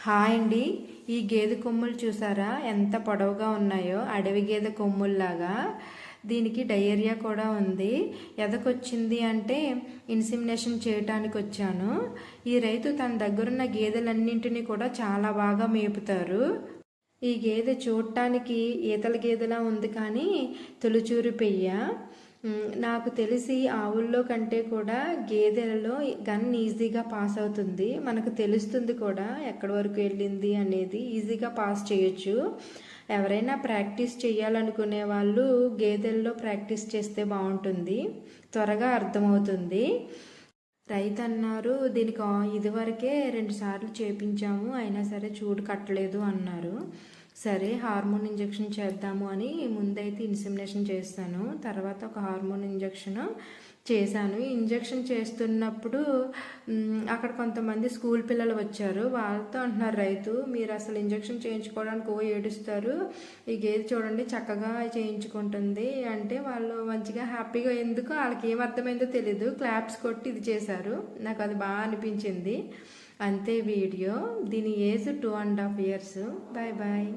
Hi అండి. ఈ గేదె కొమ్ములు చూసారా ఎంత పొడవుగా ఉన్నాయో, అడవి గేదె కొమ్ముల్లాగా. దీనికి డయేరియా కూడా ఉంది. ఎదకొచ్చింది అంటే ఇన్సిమినేషన్ చేయటానికి వచ్చాను. ఈ రైతు తన దగ్గరున్న గేదెలన్నింటినీ కూడా చాలా బాగా మేపుతారు. ఈ గేదె చూడటానికి ఈతల గేదెలా ఉంది, కానీ తొలిచూరు పెయ్య. నాకు తెలిసి ఆవుల్లో కంటే కూడా గేదెలలో గన్ ఈజీగా పాస్ అవుతుంది. మనకు తెలుస్తుంది కూడా ఎక్కడి వరకు వెళ్ళింది అనేది, ఈజీగా పాస్ చేయొచ్చు. ఎవరైనా ప్రాక్టీస్ చేయాలనుకునే వాళ్ళు గేదెల్లో ప్రాక్టీస్ చేస్తే బాగుంటుంది, త్వరగా అర్థమవుతుంది. రైతు అన్నారు, దీనికి ఇదివరకే 2 సార్లు చేపించాము, అయినా సరే చూడు కట్టలేదు అన్నారు. సరే హార్మోన్ ఇంజెక్షన్ చేద్దాము అని ముందైతే ఇన్సిమినేషన్ చేస్తాను, తర్వాత ఒక హార్మోన్ ఇంజెక్షన్ చేశాను. ఇంజెక్షన్ చేస్తున్నప్పుడు అక్కడ కొంతమంది స్కూల్ పిల్లలు వచ్చారు. వాళ్ళతో అంటున్నారు రైతు, మీరు అసలు ఇంజెక్షన్ చేయించుకోవడానికి ఏడుస్తారు, ఈ గేదె చూడండి చక్కగా చేయించుకుంటుంది అంటే వాళ్ళు మంచిగా హ్యాపీగా, ఎందుకో వాళ్ళకి ఏం అర్థమైందో తెలీదు, క్లాప్స్ కొట్టి ఇది చేశారు. నాకు అది బాగా అనిపించింది. అంతే వీడియో. దీని ఏజ్ 2.5 years. Bye bye.